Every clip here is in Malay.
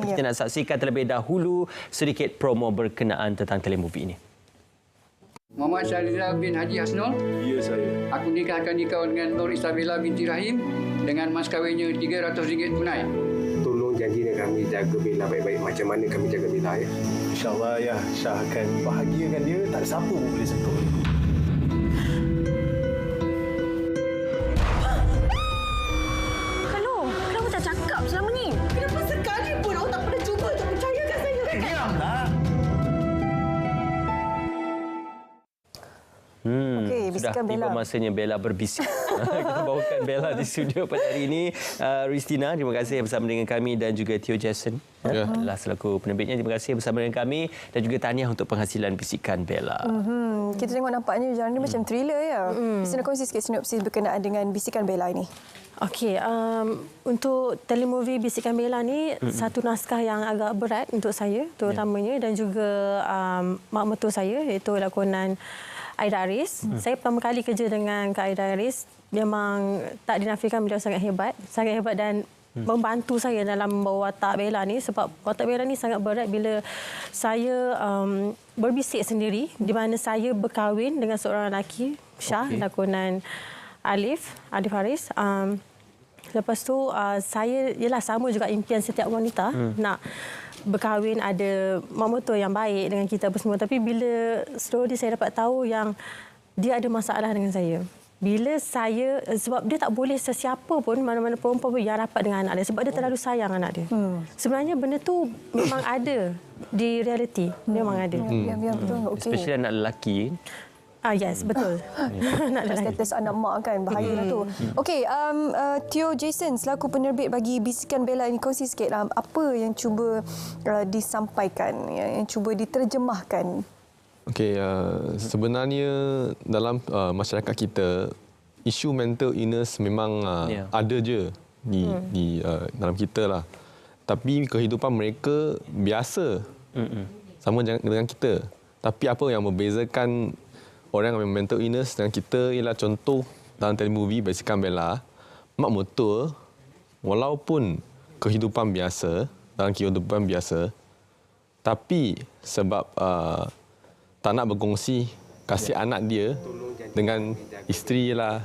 Kita nak saksikan terlebih dahulu sedikit promo berkenaan tentang telemovie ini. Muhammad Syahrizal bin Haji Hasnul. Ya, saya. Aku nikahkan kau dengan Nur Isabella binti Rahim dengan mas kahwinnya RM300 tunai. Tolong janji dengan kami jaga Bella baik-baik macam mana kami jaga Bella ya. InsyaAllah ya, Syah akan bahagiakan dia. Tak ada siapa pun boleh sentuh dia. Hello, kenapa tak cakap selama ni? Kenapa sekali pun awak tak pernah cuba untuk percayakan saya? Diamlah. Sudah bisikan tiba Bella. masanya Bella berbisik. Kita bawakan Bella di studio pada hari ini. Ristina, terima kasih bersama dengan kami dan juga Theo Jason. Adalah selaku penerbitnya. Terima kasih bersama dengan kami dan juga tahniah untuk penghasilan bisikan Bella. Kita tengok nampaknya genre ni macam thriller ya. Bisa nak kongsi sikit sinopsis berkenaan dengan bisikan Bella ini? Okey, untuk telemovie Bisikan Bella ni satu naskah yang agak berat untuk saya terutamanya dan juga mak mertua saya iaitu lakonan Aida Aris. Saya pertama kali kerja dengan Kak Aida Aris. Memang tak dinafikan beliau sangat hebat dan membantu saya dalam membawa watak Bella ni sebab watak Bella ni sangat berat bila saya berbisik sendiri di mana saya berkahwin dengan seorang lelaki, Syah, lakonan Alif Haris. Lepas tu saya ialah sama juga impian setiap wanita nak berkahwin, ada mak mertua yang baik dengan kita apa semua. Tapi bila slowly saya dapat tahu yang dia ada masalah dengan saya. Bila saya, sebab dia tak boleh sesiapa pun, mana-mana perempuan pun yang rapat dengan anak dia. Sebab dia terlalu sayang anak dia. Sebenarnya benda tu memang ada di realiti. Memang ada. Ya, betul. Okey. Especially anak lelaki. Yes, betul. Status anak mak kan, bahayalah tu. Okey, Theo Jason selaku penerbit bagi Bisikan Bella ini, kongsi sikit apa yang cuba disampaikan, yang cuba diterjemahkan. Okey, sebenarnya dalam masyarakat kita, isu mental illness memang ada je di dalam kita lah. Tapi kehidupan mereka biasa sama dengan kita. Tapi apa yang membezakan orang yang mental illness dengan kita ialah contoh dalam telemovie Bisikan Bella, mak mertua walaupun kehidupan biasa, tapi sebab tak nak berkongsi kasih anak dia dengan isteri ialah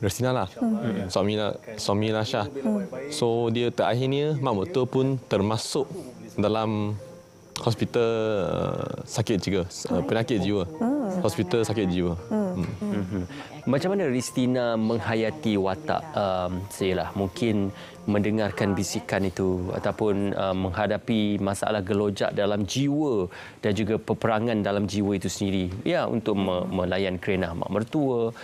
Ristina lah, suami lah Syah. So dia terakhirnya mak mertua pun termasuk dalam hospital sakit jiwa, penyakit jiwa. Hospital sakit jiwa. Macam mana Ristina menghayati watak mungkin mendengarkan bisikan itu ataupun menghadapi masalah gelojak dalam jiwa dan juga peperangan dalam jiwa itu sendiri untuk melayan kerenah mak mertua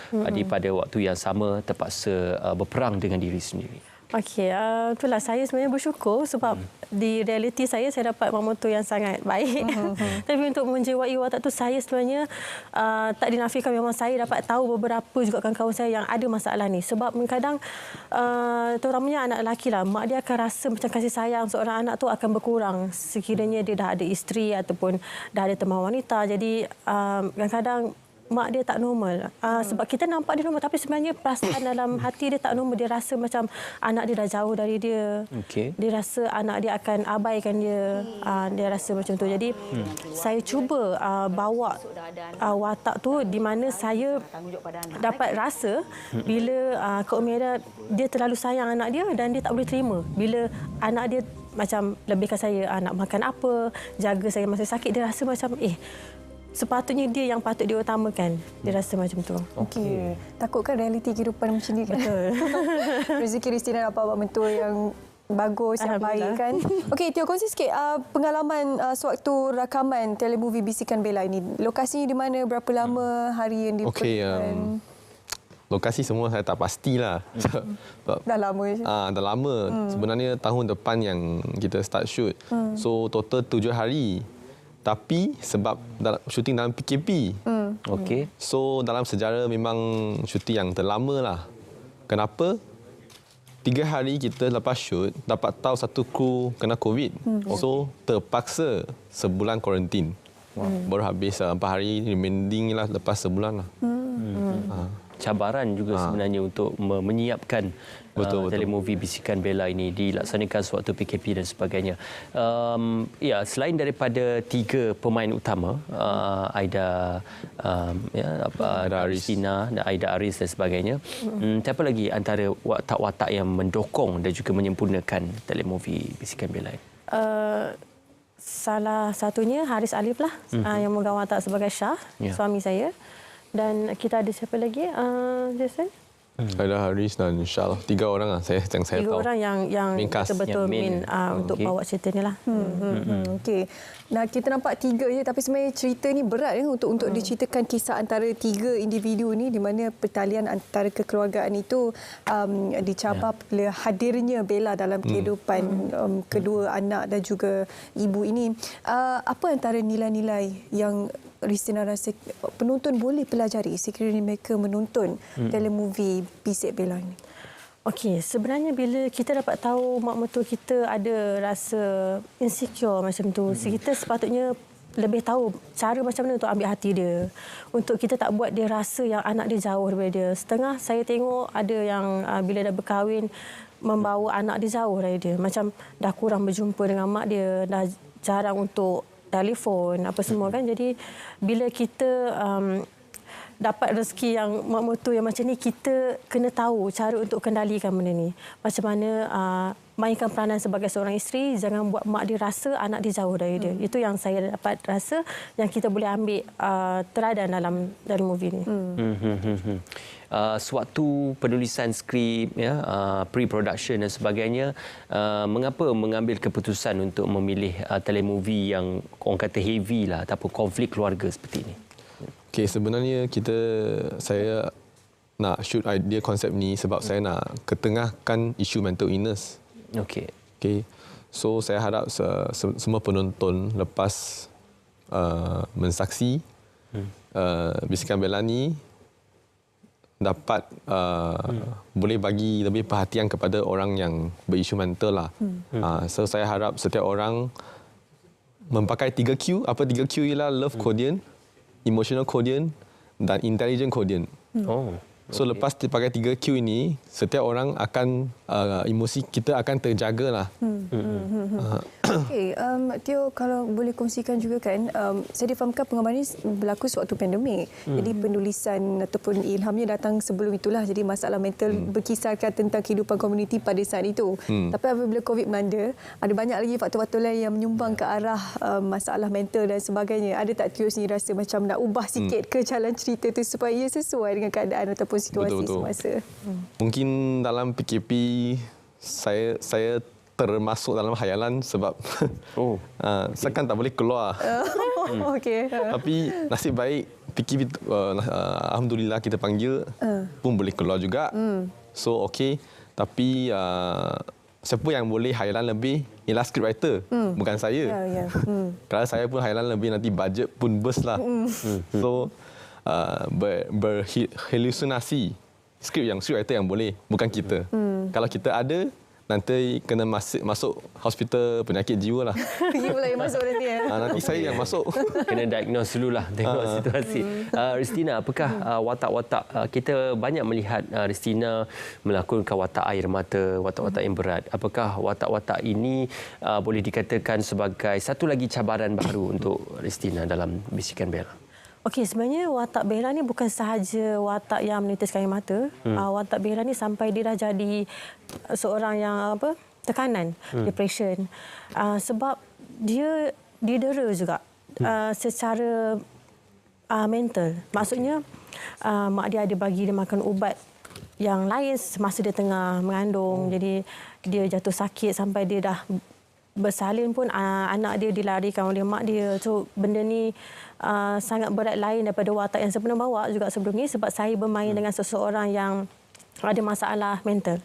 pada waktu yang sama terpaksa berperang dengan diri sendiri. Okey, itulah saya sebenarnya bersyukur sebab di realiti saya dapat mak mertua yang sangat baik. Tapi untuk menjiwai watak tu saya sebenarnya tak dinafikan memang saya dapat tahu beberapa juga kawan-kawan saya yang ada masalah ni. Sebab kadang terutamanya anak lelaki lah, mak dia akan rasa macam kasih sayang seorang anak tu akan berkurang sekiranya dia dah ada isteri ataupun dah ada teman wanita. Jadi kadang-kadang mak dia tak normal. Sebab kita nampak dia normal tapi sebenarnya perasaan dalam hati dia tak normal. Dia rasa macam anak dia dah jauh dari dia. Dia rasa anak dia akan abaikan dia. Dia rasa macam tu. Jadi saya cuba bawa watak tu di mana saya dapat rasa bila Kak Umairah dia terlalu sayang anak dia dan dia tak boleh terima bila anak dia macam lebihkan saya nak makan apa, jaga saya masa sakit. Dia rasa macam sepatutnya dia yang patut diutamakan. Dia rasa macam tu. Okey. Takutkan realiti kehidupan macam ni kan. Betul. Rezeki Ristina dapat abang mentua yang bagus, yang baik kan. Okey, Theo kongsi sikit pengalaman sewaktu rakaman telemovie Bisikan Bella ini. Lokasinya di mana, berapa lama, hari yang diperlukan? Lokasi semua saya tak pastilah. Dah lama je. Dah lama. Sebenarnya tahun depan yang kita start shoot. So total 7 hari. Tapi sebab syuting dalam PKP. Okey. So dalam sejarah memang syuting yang terlama lah. Kenapa? 3 hari kita lepas shoot dapat tahu satu kru kena COVID. So terpaksa sebulan kuarantin. Baru habis 4 hari remaining lah lepas sebulan lah. Cabaran juga sebenarnya untuk menyiapkan Betul. telemovie Bisikan Bella ini dilaksanakan sewaktu PKP dan sebagainya. Ya, selain daripada 3 pemain utama, Aida, Christina dan Aida Aris dan sebagainya, siapa lagi antara watak-watak yang mendokong dan juga menyempurnakan telemovie Bisikan Bella ini? Salah satunya Haris Alif lah, yang memegang watak sebagai Shah, suami saya. Dan kita ada siapa lagi, Jason? Ada Haris dan Syal. 3 orang lah yang saya tahu. 3 orang yang betul-betul main untuk bawa cerita ni lah. Okey. Nah, kita nampak 3 je tapi sebenarnya cerita ni berat ya untuk diceritakan kisah antara 3 individu ni di mana pertalian antara kekeluargaan itu dicabar oleh hadirnya Bella dalam kehidupan kedua anak dan juga ibu ini. Apa antara nilai-nilai yang Ristina rasa penonton boleh pelajari sekiranya mereka menonton telemovie Bisik Bella ini? Okey, sebenarnya bila kita dapat tahu mak mertua kita ada rasa insecure macam tu, kita sepatutnya lebih tahu cara macam mana untuk ambil hati dia. Untuk kita tak buat dia rasa yang anak dia jauh daripada dia. Setengah saya tengok ada yang bila dah berkahwin membawa anak dia jauh dari dia. Macam dah kurang berjumpa dengan mak dia, dah jarang untuk telefon apa semua kan. Jadi bila kita dapat rezeki yang mak mertua yang macam ni, kita kena tahu cara untuk kendalikan benda ni. Macam mana mainkan peranan sebagai seorang isteri, jangan buat mak dia rasa anak dia jauh dari dia. Itu yang saya dapat rasa yang kita boleh ambil teladan dalam movie ni. Sewaktu penulisan skrip, pre-production dan sebagainya, mengapa mengambil keputusan untuk memilih telemovie yang orang kata heavy lah ataupun konflik keluarga seperti ini? Okey, sebenarnya saya nak shoot idea konsep ni sebab saya nak ketengahkan isu mental illness. Okey. So saya harap semua penonton lepas mensaksi Bisikan Bella ni dapat boleh bagi lebih perhatian kepada orang yang berisu mental lah. So saya harap setiap orang memakai 3Q. Apa 3Q ialah love quotient, emotional quotient dan intelligent quotient. So lepas dipakai 3Q ini, setiap orang akan emosi kita akan terjaga lah. Okey, Tio kalau boleh kongsikan juga kan, saya difahamkan penggambaran ini berlaku sewaktu pandemik. Jadi penulisan ataupun ilhamnya datang sebelum itulah. Jadi masalah mental berkisarkan tentang kehidupan komuniti pada saat itu. Tapi apabila COVID melanda, ada banyak lagi faktor-faktor lain yang menyumbang ke arah masalah mental dan sebagainya. Ada tak Tio sendiri rasa macam nak ubah sikit ke jalan cerita itu supaya ia sesuai dengan keadaan ataupun situasi semasa? Mungkin dalam PKP saya termasuk dalam khayalan sebab saya kan tak boleh keluar. Okey. Tapi nasib baik PKP alhamdulillah kita panggil pun boleh keluar juga. So okey, tapi siapa yang boleh khayalan lebih ialah scriptwriter, bukan saya. Kalau saya pun khayalan lebih nanti bajet pun burst lah. So berhalusinasi. Scriptwriter yang boleh, bukan kita. Kalau kita ada, nanti kena masuk hospital penyakit jiwa lah. Pergi pula yang masuk nanti ya? Nanti saya yang masuk. Kena diagnose dulu lah, tengok situasi. Ristina, apakah watak-watak, kita banyak melihat Ristina melakonkan watak air mata, watak-watak yang berat. Apakah watak-watak ini boleh dikatakan sebagai satu lagi cabaran baru untuk Ristina dalam Bisikan Bella? Okey, sebenarnya watak Bella ni bukan sahaja watak yang menitiskan air mata. Watak Bella ni sampai dia dah jadi seorang yang tekanan, depression. Sebab dia didera juga secara mental. Maksudnya mak dia ada bagi dia makan ubat yang lain semasa dia tengah mengandung. Jadi dia jatuh sakit sampai dia dah bersalin pun anak dia dilarikan oleh mak dia. So benda ni sangat berat lain daripada watak yang saya pernah bawa juga sebelum ni sebab saya bermain dengan seseorang yang ada masalah mental.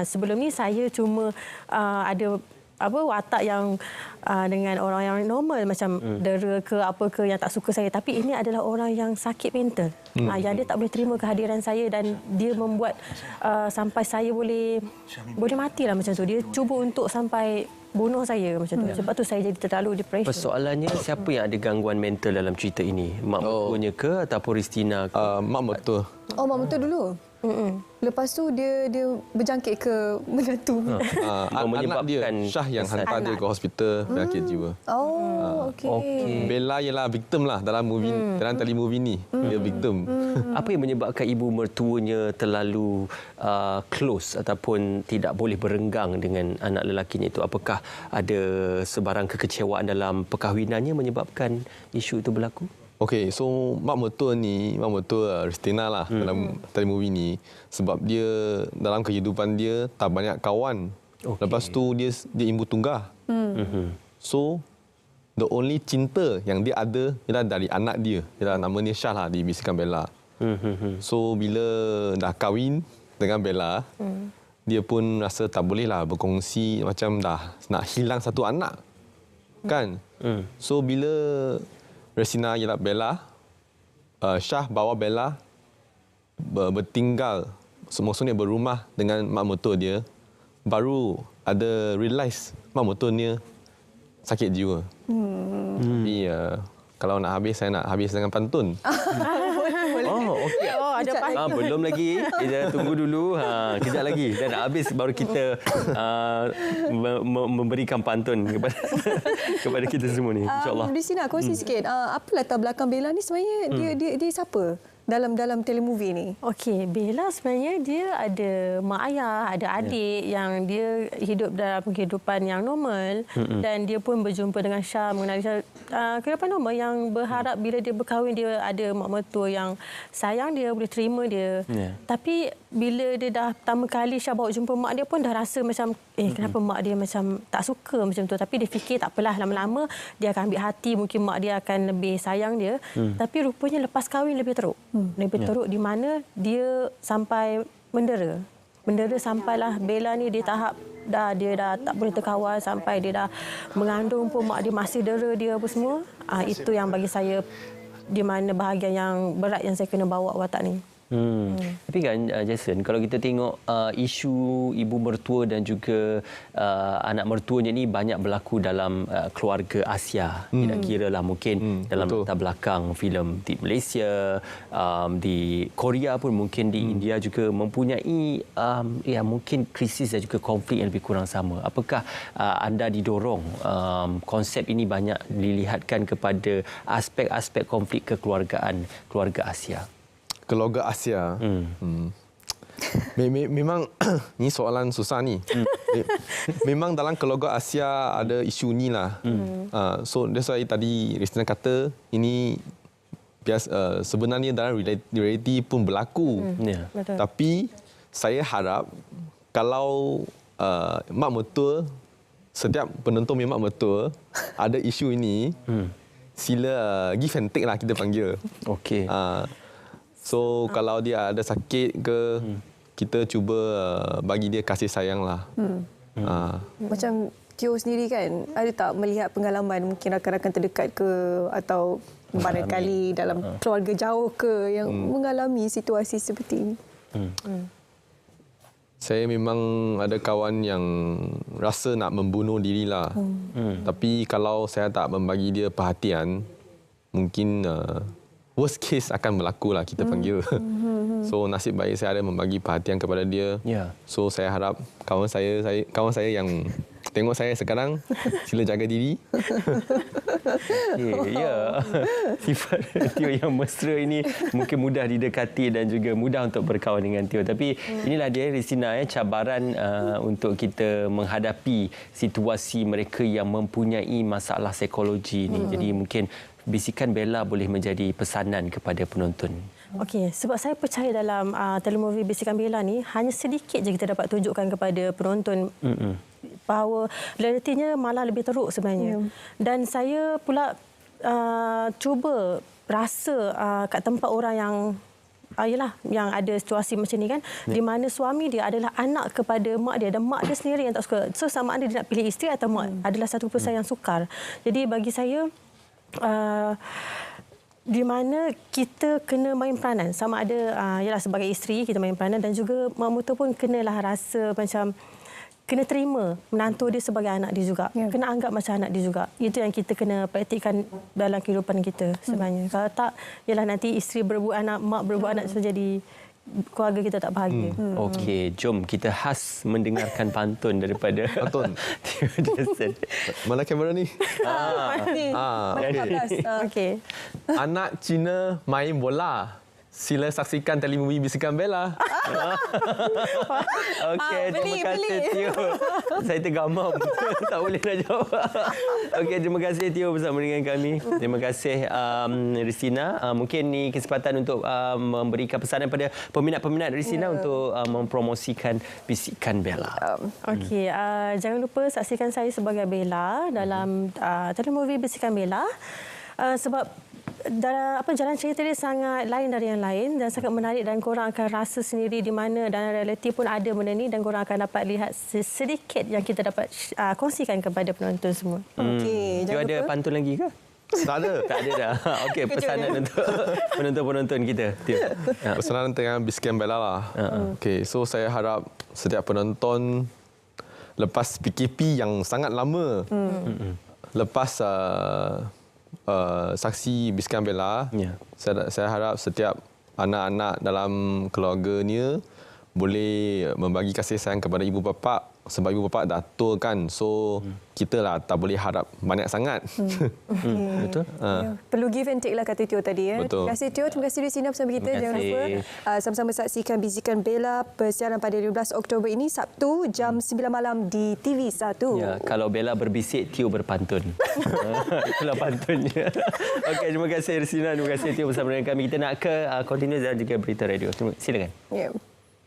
Sebelum ni saya cuma ada watak yang dengan orang yang normal macam dera ke apa ke yang tak suka saya, tapi ini adalah orang yang sakit mental. Yang dia tak boleh terima kehadiran saya dan dia membuat sampai saya boleh matilah macam tu. Dia cuba untuk sampai bunuh saya macam tu. Sebab tu saya jadi terlalu depresi. Persoalannya siapa yang ada gangguan mental dalam cerita ini? Mak mertuanya ke ataupun Ristina ke? Mak mertua. Oh, mak mentua dulu. Lepas tu dia berjangkit ke menantu. Anak dia Syah yang hantar dia ke hospital penyakit jiwa. Oh, okey. Bella ialah victim lah dalam movie dalam telemovie ni. Dia victim. Apa yang menyebabkan ibu mertuanya terlalu close ataupun tidak boleh berenggang dengan anak lelakinya itu? Apakah ada sebarang kekecewaan dalam perkahwinannya menyebabkan isu itu berlaku? Okey, so mak mertua Ristina lah dalam telemovie ni sebab dia dalam kehidupan dia tak banyak kawan. Okay. Lepas tu dia ibu tunggal. So the only cinta yang dia ada ialah dari anak dia. Ialah nama dia Syah lah di Bisikan Bella. So bila dah kahwin dengan Bella, dia pun rasa tak boleh lah berkongsi macam dah nak hilang satu anak. Kan? So bila Ristina ialah Bella, Syah bawa Bella bertinggal, maksudnya berumah dengan mak mertua dia, baru ada realise mak mertua dia sakit jiwa. Tapi kalau nak habis, saya nak habis dengan pantun. Oh, okey. Oh, ada pantun. Belum lagi. Kita tunggu dulu. Kejap lagi. Dan habis baru kita memberikan pantun kepada kita semua ni. InsyaAllah. Di sini kongsi sikit. Apa latar belakang Bella ni sebenarnya? Dia siapa dalam telemovie ni? Okey, Bella sebenarnya dia ada mak ayah, ada adik yang dia hidup dalam kehidupan yang normal dan dia pun berjumpa dengan Syah mengenali kehidupan normal yang berharap bila dia berkahwin dia ada mak mertua yang sayang dia, boleh terima dia. Tapi bila dia dah pertama kali Syah bawa jumpa mak dia pun dah rasa macam kenapa mak dia macam tak suka macam tu. Tapi dia fikir tak apalah, lama-lama dia akan ambil hati, mungkin mak dia akan lebih sayang dia. Tapi rupanya lepas kahwin lebih teruk. Lebih teruk di mana dia sampai mendera. Mendera sampailah Bella ni di tahap dia dah tak boleh terkawal sampai dia dah mengandung pun mak dia masih dera dia apa semua. Itu yang bagi saya di mana bahagian yang berat yang saya kena bawa watak ni. Tapi kan Jason, kalau kita tengok isu ibu mertua dan juga anak mertuanya ni banyak berlaku dalam keluarga Asia. Tidak kira lah mungkin dalam latar belakang filem di Malaysia, di Korea pun mungkin di India juga mempunyai mungkin krisis dan juga konflik yang lebih kurang sama. Apakah anda didorong konsep ini banyak dilihatkan kepada aspek-aspek konflik kekeluargaan keluarga Asia? Keluarga Asia. Memang ni soalan susah ni. Memang dalam keluarga Asia ada isu ni lah. So that's why tadi Ristina kata ini biasa, sebenarnya dalam reality pun berlaku. Tapi saya harap kalau mak mertua, setiap penonton mak mertua ada isu ini, sila give and take lah kita panggil. Okey. So kalau dia ada sakit ke, kita cuba bagi dia kasih sayang lah. Macam Tio sendiri kan, ada tak melihat pengalaman mungkin rakan-rakan terdekat ke atau barangkali dalam keluarga jauh ke yang mengalami situasi seperti ini? Saya memang ada kawan yang rasa nak membunuh diri lah. Tapi kalau saya tak membagi dia perhatian, mungkin worst case akan berlaku lah kita panggil. So nasib baik saya ada membagi perhatian kepada dia. So saya harap kawan saya yang tengok saya sekarang sila jaga diri. Sifat Tio yang mesra ini mungkin mudah didekati dan juga mudah untuk berkawan dengan Tio. Tapi inilah dia Ristina, cabaran untuk kita menghadapi situasi mereka yang mempunyai masalah psikologi ini. Jadi mungkin Bisikan Bella boleh menjadi pesanan kepada penonton. Okey, sebab saya percaya dalam telemovie Bisikan Bella ni hanya sedikit je kita dapat tunjukkan kepada penonton bahawa realitinya malah lebih teruk sebenarnya. Dan saya pula cuba rasa kat tempat orang yang yang ada situasi macam ni kan, di mana suami dia adalah anak kepada mak dia dan mak dia sendiri yang tak suka. So sama ada dia nak pilih isteri atau mak adalah satu keputusan yang sukar. Jadi bagi saya di mana kita kena main peranan, sama ada ialah sebagai isteri kita main peranan dan juga mak mertua pun kenalah rasa macam kena terima menantu dia sebagai anak dia juga. Kena anggap macam anak dia juga. Itu yang kita kena praktikkan dalam kehidupan kita sebenarnya. Kalau tak, ialah nanti isteri berebut anak, mak berebut anak, so jadi keluarga kita tak bahagia. Okey, jom kita khas mendengarkan pantun daripada Pantun? Tio Jason. Mana kamera ni? Okey. Anak Cina main bola. Sila saksikan telemovie Bisikan Bella. Okey, terima kasih Tio. Saya tergamam. Tak boleh nak jawab. Okey, terima kasih Tio bersama dengan kami. Terima kasih Ristina. Mungkin ni kesempatan untuk memberikan pesanan pada peminat-peminat Ristina untuk mempromosikan Bisikan Bella. Okey, jangan lupa saksikan saya sebagai Bella dalam telemovie Bisikan Bella. Sebab jalan cerita dia sangat lain dari yang lain dan sangat menarik dan korang akan rasa sendiri di mana dalam realiti pun ada benda ni dan korang akan dapat lihat sedikit yang kita dapat kongsikan kepada penonton semua. Okey, Tio ada pantun lagi ke? Tak ada. Tak ada dah. Okey, pesanan untuk penonton-penonton kita. Tio. Pesanan dengan Bisikan Bella lah. Okey, so saya harap setiap penonton lepas PKP yang sangat lama, lepas saksi Bisikan Bella, saya harap setiap anak-anak dalam keluarganya boleh membagi kasih sayang kepada ibu bapa sebab ibu bapa dah tua kan. So kita lah tak boleh harap banyak sangat. Betul? Perlu give and take lah kata Tio tadi. Betul. Terima kasih Tio, terima kasih Ristina bersama kita. Terima Jangan lupa sama-sama saksikan Bisikan Bella persiaran pada 15 Oktober ini, Sabtu jam 9 malam di TV1. Ya, kalau Bella berbisik, Tio berpantun. Itulah pantunnya. Okey, terima kasih Ristina, terima kasih Tio bersama dengan kami. Kita nak ke continuous dan juga berita radio. Silakan. Yeah.